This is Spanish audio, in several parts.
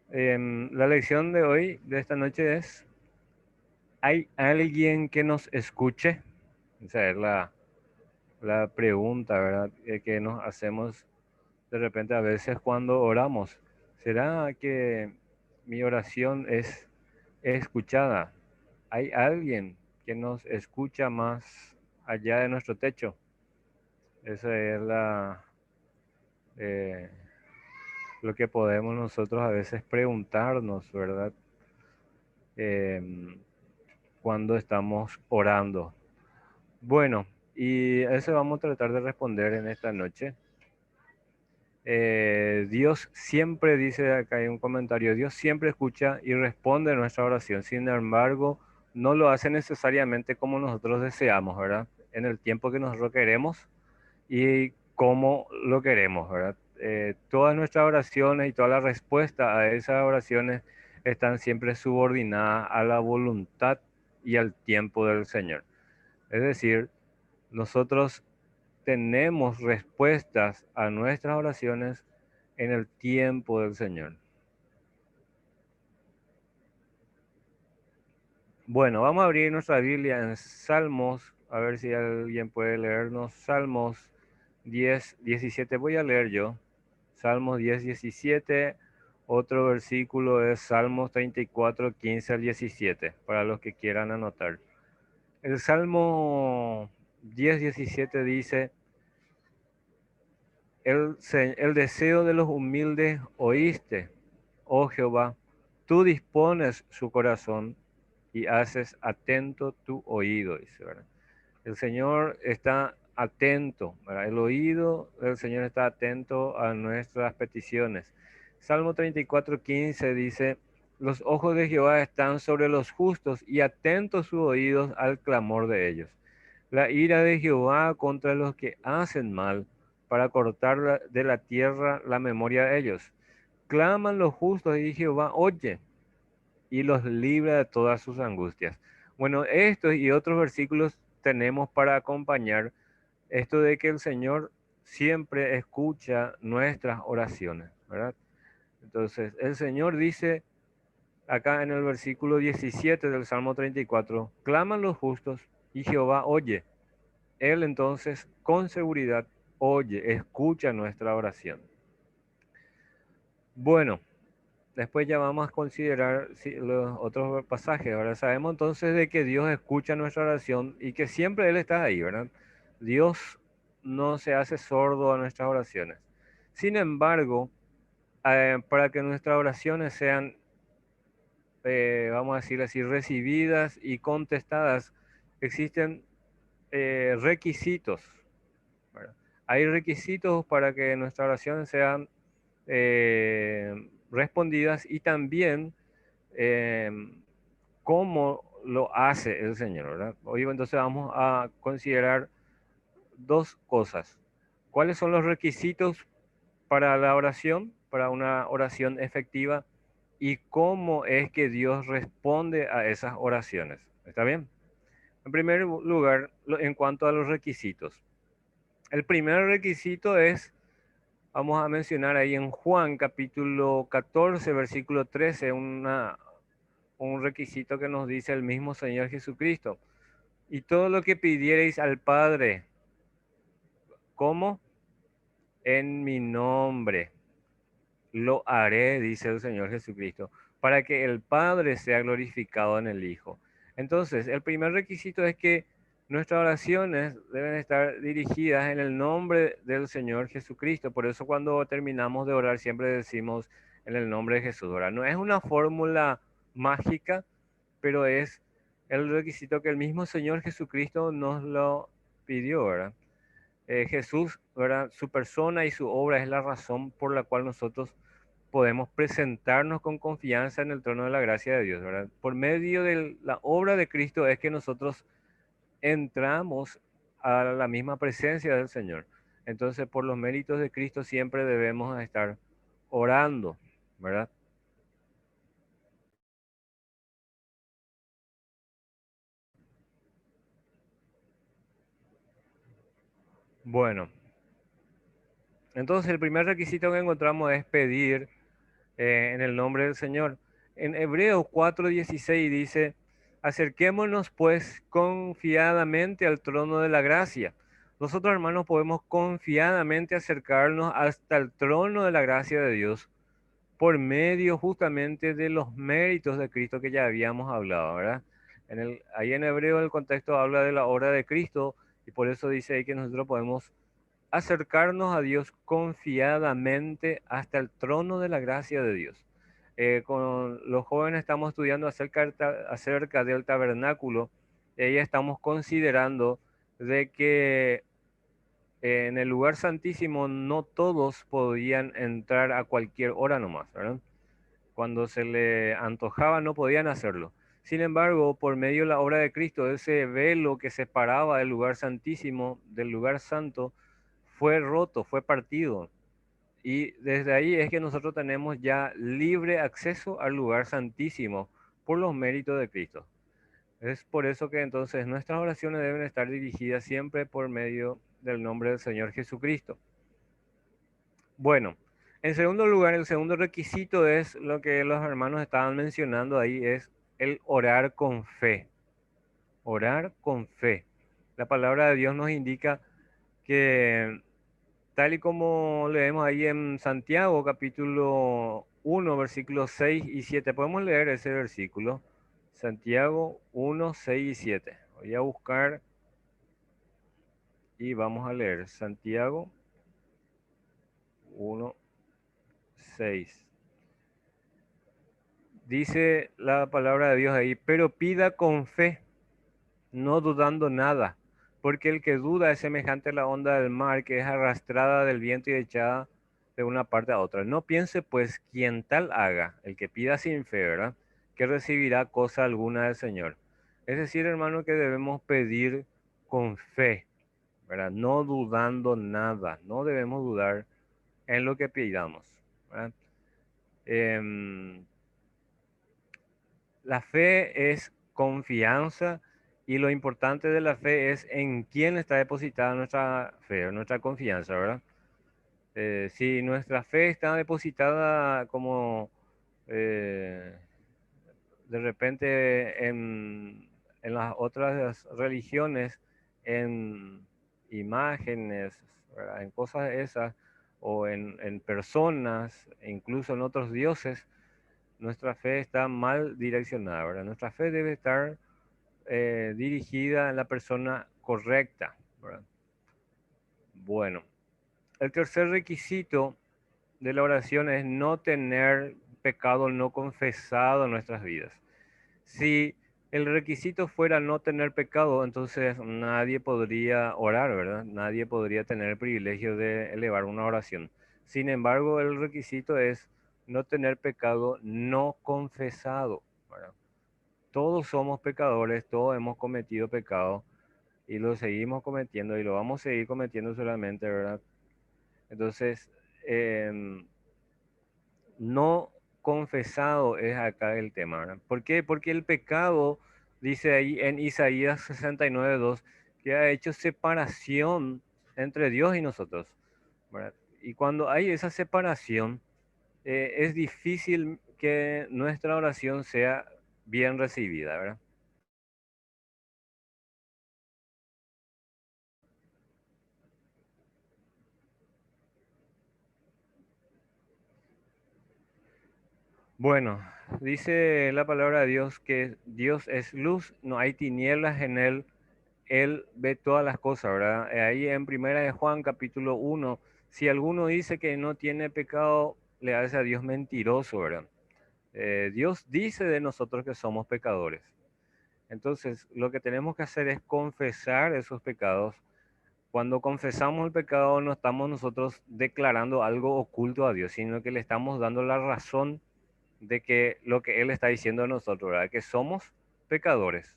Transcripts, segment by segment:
La lección de hoy, de esta noche, es: ¿hay alguien que nos escuche? Esa es la pregunta, ¿verdad? Que nos hacemos de repente a veces cuando oramos. ¿Será que mi oración es escuchada? ¿Hay alguien que nos escucha más allá de nuestro techo? Esa es eh, lo que podemos nosotros a veces preguntarnos, ¿verdad? Em, Cuando estamos orando. Bueno, y eso vamos a tratar de responder en esta noche. Dios siempre dice, acá hay un comentario: Dios siempre escucha y responde a nuestra oración. Sin embargo, no lo hace necesariamente como nosotros deseamos, ¿verdad? En el tiempo que nosotros queremos y cómo lo queremos, ¿verdad? Todas nuestras oraciones y toda la respuesta a esas oraciones están siempre subordinadas a la voluntad y al tiempo del Señor. Es decir, nosotros tenemos respuestas a nuestras oraciones en el tiempo del Señor. Bueno, vamos a abrir nuestra Biblia en Salmos, a ver si alguien puede leernos. Salmos 10:17. Voy a leer yo. Salmos 10:17. Otro versículo es Salmos 34:15 al 17, para los que quieran anotar. El Salmo 10:17 dice: el deseo de los humildes oíste, oh Jehová, tú dispones su corazón y haces atento tu oído, dice, ¿verdad? El Señor está atento, ¿verdad? El oído del Señor está atento a nuestras peticiones. Salmo 34:15 dice: los ojos de Jehová están sobre los justos y atentos sus oídos al clamor de ellos. La ira de Jehová contra los que hacen mal, para cortar de la tierra la memoria de ellos. Claman los justos y Jehová oye y los libra de todas sus angustias. Bueno, estos y otros versículos tenemos para acompañar esto de que el Señor siempre escucha nuestras oraciones, ¿verdad? Entonces, el Señor dice acá en el versículo 17 del Salmo 34: claman los justos y Jehová oye. Él entonces con seguridad oye, escucha nuestra oración. Bueno, después ya vamos a considerar los otros pasajes. Ahora sabemos entonces de que Dios escucha nuestra oración y que siempre Él está ahí, ¿verdad? Dios no se hace sordo a nuestras oraciones. Sin embargo, para que nuestras oraciones sean, vamos a decir así, recibidas y contestadas, existen requisitos, ¿verdad? Hay requisitos para que nuestras oraciones sean respondidas, y también eh, cómo lo hace el Señor, ¿verdad? Hoy entonces vamos a considerar dos cosas. ¿Cuáles son los requisitos para la oración, para una oración efectiva? Y cómo es que Dios responde a esas oraciones. ¿Está bien? En primer lugar, en cuanto a los requisitos. El primer requisito es, vamos a mencionar ahí en Juan capítulo 14, versículo 13, un requisito que nos dice el mismo Señor Jesucristo. Y todo lo que pidiereis al Padre, ¿cómo? En mi nombre, lo haré, dice el Señor Jesucristo, para que el Padre sea glorificado en el Hijo. Entonces, el primer requisito es que nuestras oraciones deben estar dirigidas en el nombre del Señor Jesucristo. Por eso cuando terminamos de orar siempre decimos en el nombre de Jesús. Ahora, no es una fórmula mágica, pero es el requisito que el mismo Señor Jesucristo nos lo pidió, ¿verdad? Jesús, ¿verdad? Su persona y su obra es la razón por la cual nosotros podemos presentarnos con confianza en el trono de la gracia de Dios, ¿verdad? Por medio de la obra de Cristo es que nosotros entramos a la misma presencia del Señor. Entonces, por los méritos de Cristo siempre debemos estar orando, ¿verdad? Bueno, entonces el primer requisito que encontramos es pedir en el nombre del Señor. En Hebreos 4:16 dice, acerquémonos pues confiadamente al trono de la gracia. Nosotros, hermanos, podemos confiadamente acercarnos hasta el trono de la gracia de Dios por medio justamente de los méritos de Cristo que ya habíamos hablado, ¿verdad? Ahí en hebreo el contexto habla de la obra de Cristo y por eso dice ahí que nosotros podemos acercarnos a Dios confiadamente hasta el trono de la gracia de Dios. Con los jóvenes estamos estudiando acerca del tabernáculo y ya estamos considerando de que en el lugar santísimo no todos podían entrar a cualquier hora nomás, ¿verdad? Cuando se le antojaba no podían hacerlo. Sin embargo, por medio de la obra de Cristo, ese velo que separaba el lugar santísimo del lugar santo fue roto, fue partido. Y desde ahí es que nosotros tenemos ya libre acceso al lugar santísimo por los méritos de Cristo. Es por eso que entonces nuestras oraciones deben estar dirigidas siempre por medio del nombre del Señor Jesucristo. Bueno, en segundo lugar, el segundo requisito es lo que los hermanos estaban mencionando ahí, es el orar con fe. Orar con fe. La palabra de Dios nos indica que, tal y como leemos ahí en Santiago, capítulo 1, versículos 6 y 7, podemos leer ese versículo. Santiago 1, 6 y 7. Voy a buscar y vamos a leer Santiago 1, 6. Dice la palabra de Dios ahí, pero pida con fe, no dudando nada, porque el que duda es semejante a la onda del mar que es arrastrada del viento y echada de una parte a otra. No piense pues quien tal haga, el que pida sin fe, ¿verdad? Que recibirá cosa alguna del Señor. Es decir, hermano, que debemos pedir con fe, ¿verdad? No dudando nada, no debemos dudar en lo que pidamos, ¿verdad? Em, La fe es confianza y lo importante de la fe es en quién está depositada nuestra fe, nuestra confianza, ¿verdad? Si nuestra fe está depositada como eh, de repente en las otras religiones, en imágenes, ¿verdad? En cosas esas, o en personas, e incluso en otros dioses, nuestra fe está mal direccionada, ¿verdad? Nuestra fe debe estar dirigida en la persona correcta, ¿verdad? Bueno, el tercer requisito de la oración es no tener pecado no confesado en nuestras vidas. Si el requisito fuera no tener pecado, entonces nadie podría orar, ¿verdad? Nadie podría tener el privilegio de elevar una oración. Sin embargo, el requisito es no tener pecado no confesado, ¿verdad? Todos somos pecadores, todos hemos cometido pecado y lo seguimos cometiendo y lo vamos a seguir cometiendo solamente, ¿verdad? Entonces, em, no confesado es acá el tema, ¿verdad? ¿Por qué? Porque el pecado, dice ahí en Isaías 69:2, que ha hecho separación entre Dios y nosotros, ¿verdad? Y cuando hay esa separación, es difícil que nuestra oración sea bien recibida, ¿verdad? Bueno, dice la palabra de Dios que Dios es luz, no hay tinieblas en él. Él ve todas las cosas, ¿verdad? Ahí en Primera de Juan, capítulo 1, si alguno dice que no tiene pecado, le hace a Dios mentiroso, ¿verdad? Dios dice de nosotros que somos pecadores. Entonces, lo que tenemos que hacer es confesar esos pecados. Cuando confesamos el pecado, no estamos nosotros declarando algo oculto a Dios, sino que le estamos dando la razón de que lo que Él está diciendo de nosotros, ¿verdad? Que somos pecadores.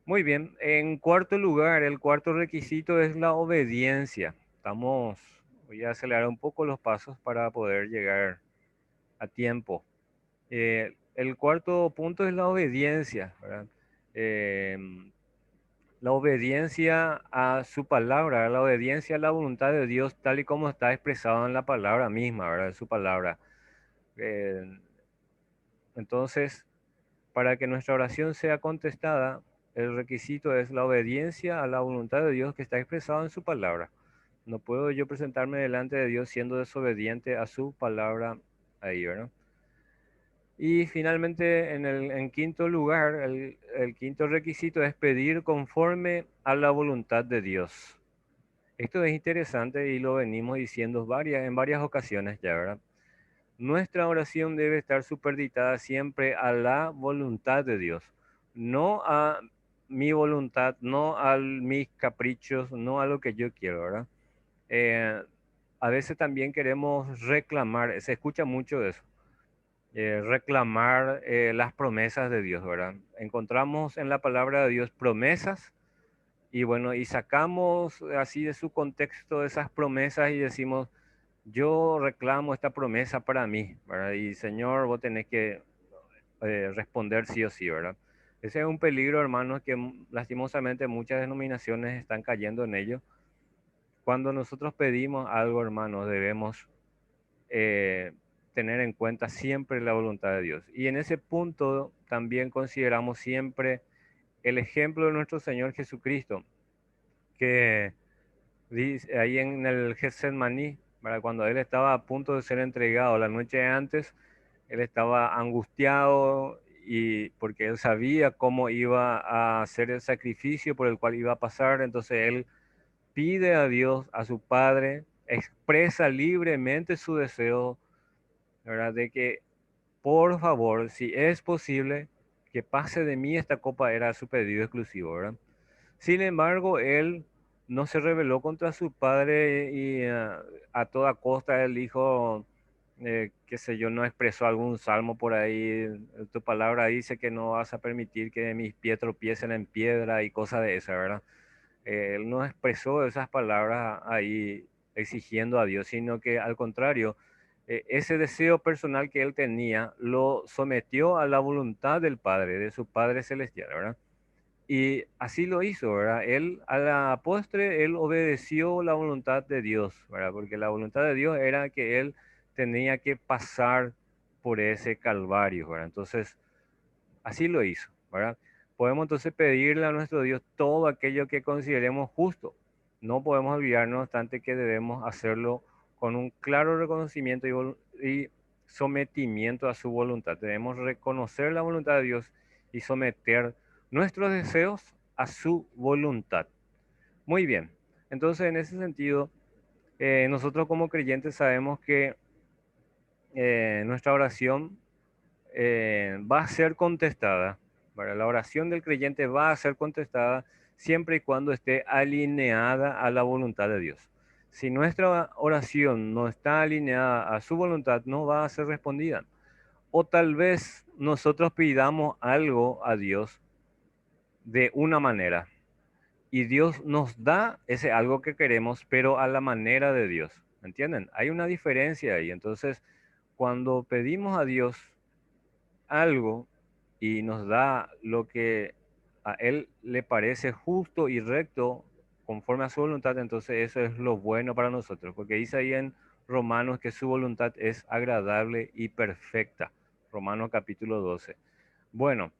Muy bien, en cuarto lugar, el cuarto requisito es la obediencia. Voy a acelerar un poco los pasos para poder llegar a tiempo. El cuarto punto es la obediencia, ¿verdad? Em, la obediencia a su palabra, la obediencia a la voluntad de Dios, tal y como está expresado en la palabra misma, ¿verdad? En su palabra. Eh, entonces, para que nuestra oración sea contestada, el requisito es la obediencia a la voluntad de Dios que está expresada en su palabra. No puedo yo presentarme delante de Dios siendo desobediente a su palabra ahí, ¿verdad? Y finalmente, en quinto lugar, el quinto requisito es pedir conforme a la voluntad de Dios. Esto es interesante y lo venimos diciendo en varias ocasiones ya, ¿verdad? Nuestra oración debe estar supeditada siempre a la voluntad de Dios, no a mi voluntad, no a mis caprichos, no a lo que yo quiero, ¿verdad? Eh, a veces también queremos reclamar, se escucha mucho de eso, reclamar las promesas de Dios, ¿verdad? Encontramos en la palabra de Dios promesas y bueno, y sacamos así de su contexto esas promesas y decimos, yo reclamo esta promesa para mí, ¿verdad? Y Señor, vos tenés que responder sí o sí, ¿verdad? Ese es un peligro, hermanos, que lastimosamente muchas denominaciones están cayendo en ello. Cuando nosotros pedimos algo, hermanos, debemos eh, tener en cuenta siempre la voluntad de Dios. Y en ese punto también consideramos siempre el ejemplo de nuestro Señor Jesucristo, que dice ahí en el Getsemaní, ¿verdad? Cuando él estaba a punto de ser entregado la noche antes, él estaba angustiado y porque él sabía cómo iba a hacer el sacrificio por el cual iba a pasar, entonces él pide a Dios, a su Padre, expresa libremente su deseo, ¿verdad? De que por favor, si es posible, que pase de mí esta copa, era su pedido exclusivo, ¿verdad? Sin embargo, él no se rebeló contra su padre y a toda costa él dijo, qué sé yo, no expresó algún salmo por ahí. Tu palabra dice que no vas a permitir que mis pies tropiecen en piedra y cosas de esa, ¿verdad? Él no expresó esas palabras ahí exigiendo a Dios, sino que al contrario, ese deseo personal que él tenía lo sometió a la voluntad del Padre, de su Padre Celestial, ¿verdad? Y así lo hizo, ¿verdad? Él, a la postre, él obedeció la voluntad de Dios, ¿verdad? Porque la voluntad de Dios era que él tenía que pasar por ese calvario, ¿verdad? Entonces, así lo hizo, ¿verdad? Podemos entonces pedirle a nuestro Dios todo aquello que consideremos justo. No podemos olvidarnos, no obstante, que debemos hacerlo con un claro reconocimiento y sometimiento a su voluntad. Debemos reconocer la voluntad de Dios y someter nuestros deseos a su voluntad. Muy bien. Entonces, en ese sentido, nosotros como creyentes sabemos que nuestra oración va a ser contestada. ¿Verdad? La oración del creyente va a ser contestada siempre y cuando esté alineada a la voluntad de Dios. Si nuestra oración no está alineada a su voluntad, no va a ser respondida. O tal vez nosotros pidamos algo a Dios de una manera y Dios nos da ese algo que queremos, pero a la manera de Dios. ¿Entienden? Hay una diferencia ahí. Entonces, cuando pedimos a Dios algo y nos da lo que a Él le parece justo y recto conforme a su voluntad, entonces eso es lo bueno para nosotros, porque dice ahí en Romanos que su voluntad es agradable y perfecta. Romanos capítulo 12. Bueno,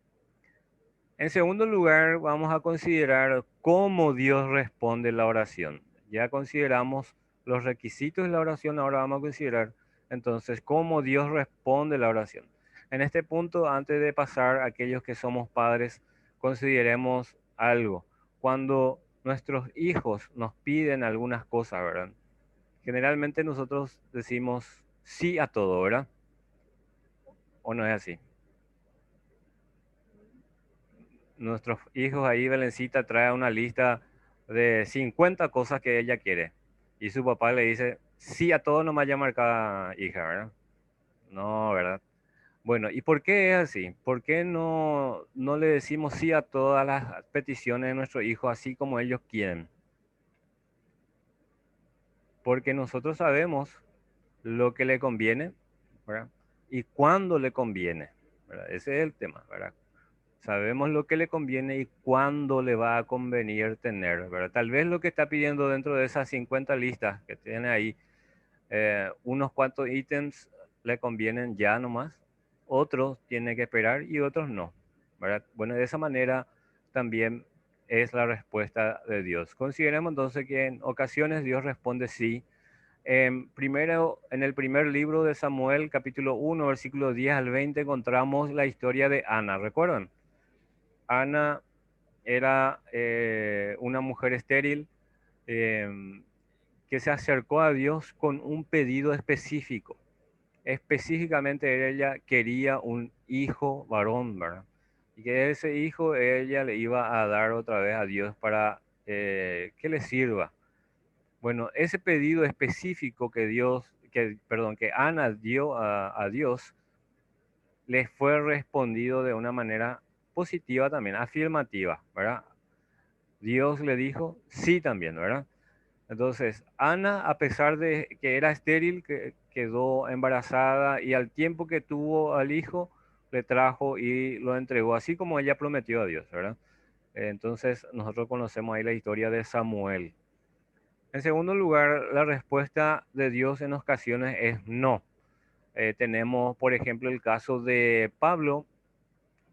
en segundo lugar, vamos a considerar cómo Dios responde la oración. Ya consideramos los requisitos de la oración, ahora vamos a considerar entonces cómo Dios responde la oración. En este punto, antes de pasar a aquellos que somos padres, consideremos algo. Cuando nuestros hijos nos piden algunas cosas, ¿verdad? Generalmente nosotros decimos sí a todo, ¿verdad? ¿O no es así? Nuestros hijos ahí, Belencita trae una lista de 50 cosas que ella quiere. Y su papá le dice, sí a todo nomás ya marcada hija, ¿verdad? No, ¿verdad? Bueno, ¿y por qué es así? ¿Por qué no le decimos sí a todas las peticiones de nuestro hijo así como ellos quieren? Porque nosotros sabemos lo que le conviene, ¿verdad? Y cuándo le conviene, ¿verdad? Ese es el tema, ¿verdad? Sabemos lo que le conviene y cuándo le va a convenir tener, ¿verdad? Tal vez lo que está pidiendo dentro de esas 50 listas que tiene ahí, unos cuantos ítems le convienen ya nomás, otros tienen que esperar y otros no, ¿verdad? Bueno, de esa manera también es la respuesta de Dios. Consideremos entonces que en ocasiones Dios responde sí. Primero, en el primer libro de Samuel, capítulo 1, versículo 10 al 20, encontramos la historia de Ana. ¿Recuerdan? Ana era una mujer estéril, em, que se acercó a Dios con un pedido específico. Específicamente ella quería un hijo varón, ¿verdad? Y que ese hijo ella le iba a dar otra vez a Dios para que le sirva. Bueno, ese pedido específico que perdón, que Ana dio a Dios, le fue respondido de una manera positiva también, afirmativa, ¿verdad? Dios le dijo sí también, ¿verdad? Entonces, Ana, a pesar de que era estéril, que quedó embarazada y al tiempo que tuvo al hijo, le trajo y lo entregó, así como ella prometió a Dios, ¿verdad? Entonces, nosotros conocemos ahí la historia de Samuel. En segundo lugar, la respuesta de Dios en ocasiones es no. Tenemos, por ejemplo, el caso de Pablo,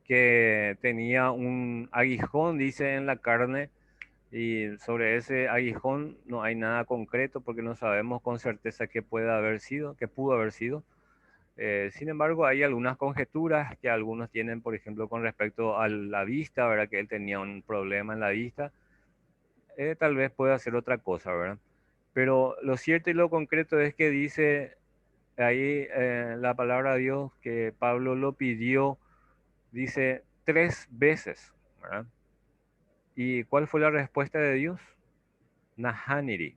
que tenía un aguijón, dice, en la carne, y sobre ese aguijón no hay nada concreto porque no sabemos con certeza qué puede haber sido, qué pudo haber sido. Sin embargo, hay algunas conjeturas que algunos tienen, por ejemplo, con respecto a la vista, ¿verdad? Que él tenía un problema en la vista. Tal vez pueda ser otra cosa, ¿verdad? Pero lo cierto y lo concreto es que dice ahí la palabra de Dios que Pablo lo pidió, dice 3 veces, ¿verdad? ¿Y cuál fue la respuesta de Dios? Nahaniri,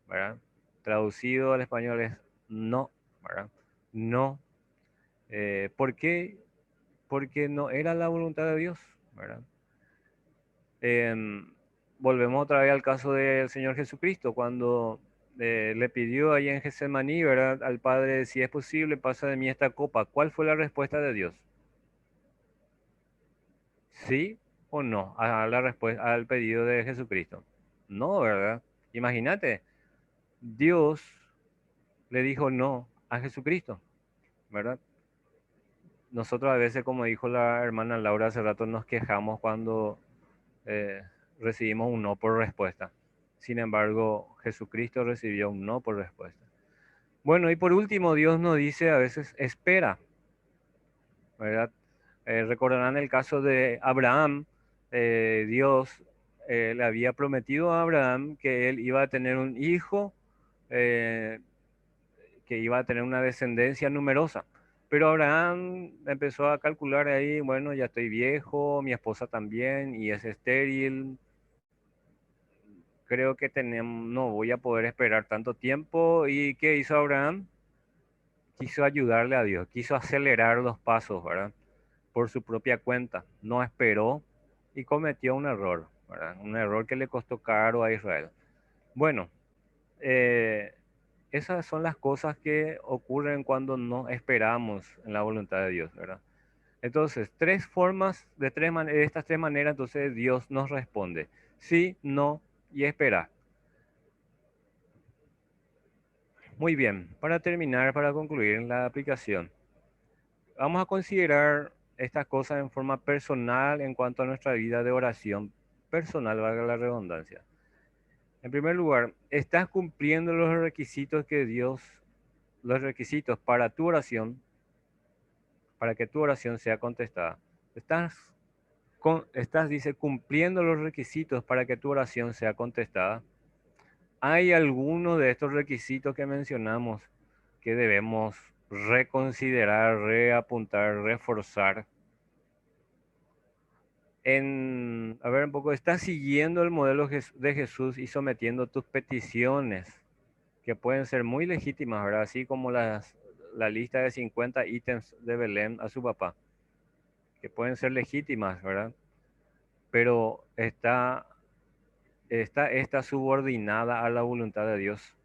¿verdad? Traducido al español es no, ¿verdad? No. ¿Por qué? Porque no era la voluntad de Dios, ¿verdad? Em, Volvemos otra vez al caso del Señor Jesucristo, cuando le pidió ahí en Getsemaní, ¿verdad? Al Padre, si es posible, pasa de mí esta copa. ¿Cuál fue la respuesta de Dios? ¿Sí o no a la respuesta al pedido de Jesucristo? No, ¿verdad? Imagínate, Dios le dijo no a Jesucristo, ¿verdad? Nosotros a veces, como dijo la hermana Laura hace rato, nos quejamos cuando eh, recibimos un no por respuesta. Sin embargo, Jesucristo recibió un no por respuesta. Bueno, y por último, Dios nos dice a veces espera, ¿verdad? Recordarán el caso de Abraham. Dios le había prometido a Abraham que él iba a tener un hijo, eh, que iba a tener una descendencia numerosa. Pero Abraham empezó a calcular ahí, bueno, ya estoy viejo, mi esposa también, y es estéril, creo que no voy a poder esperar tanto tiempo. ¿Y qué hizo Abraham? Quiso ayudarle a Dios, quiso acelerar los pasos, ¿verdad? Por su propia cuenta. No esperó y cometió un error, ¿verdad? Un error que le costó caro a Israel. Bueno, eh, esas son las cosas que ocurren cuando no esperamos en la voluntad de Dios, ¿verdad? Entonces, tres formas, de estas tres maneras, entonces Dios nos responde. Sí, no y espera. Muy bien, para terminar, para concluir la aplicación, vamos a considerar estas cosas en forma personal en cuanto a nuestra vida de oración personal, valga la redundancia. En primer lugar, ¿estás cumpliendo los requisitos que Dios, los requisitos para tu oración, para que tu oración sea contestada? Dice, cumpliendo los requisitos para que tu oración sea contestada? ¿Hay alguno de estos requisitos que mencionamos que debemos reconsiderar, reapuntar, reforzar? A ver un poco, ¿estás siguiendo el modelo de Jesús y sometiendo tus peticiones, que pueden ser muy legítimas, ¿verdad? Así como la lista de 50 ítems de Belén a su papá, que pueden ser legítimas, ¿verdad? Pero está esta subordinada a la voluntad de Dios.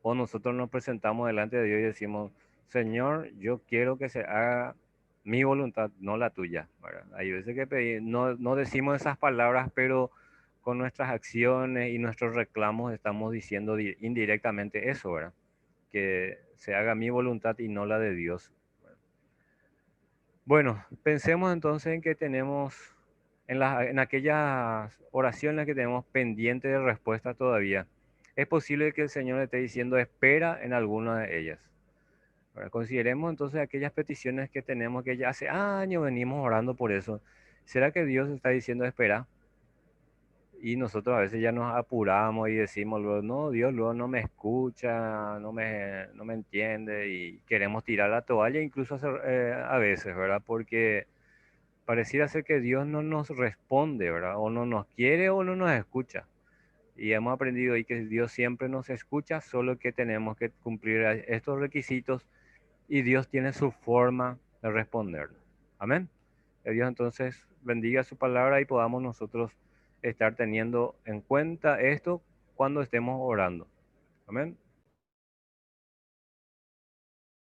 O nosotros nos presentamos delante de Dios y decimos, Señor, yo quiero que se haga mi voluntad, no la tuya, ¿verdad? Hay veces que no decimos esas palabras, pero con nuestras acciones y nuestros reclamos estamos diciendo indirectamente eso, ¿verdad? Que se haga mi voluntad y no la de Dios. Bueno, pensemos entonces en que tenemos, en aquellas oraciones que tenemos pendientes de respuesta todavía. Es posible que el Señor esté diciendo espera en alguna de ellas. Ahora, consideremos entonces aquellas peticiones que tenemos que ya hace años venimos orando por eso. ¿Será que Dios está diciendo espera? Y nosotros a veces ya nos apuramos y decimos luego, no, Dios luego no me escucha, no me entiende y queremos tirar la toalla incluso a veces, ¿verdad? Porque pareciera ser que Dios no nos responde, ¿verdad? O no nos quiere o no nos escucha. Y hemos aprendido ahí que Dios siempre nos escucha, solo que tenemos que cumplir estos requisitos y Dios tiene su forma de responder. Amén. Que Dios entonces bendiga su palabra y podamos nosotros estar teniendo en cuenta esto cuando estemos orando. Amén.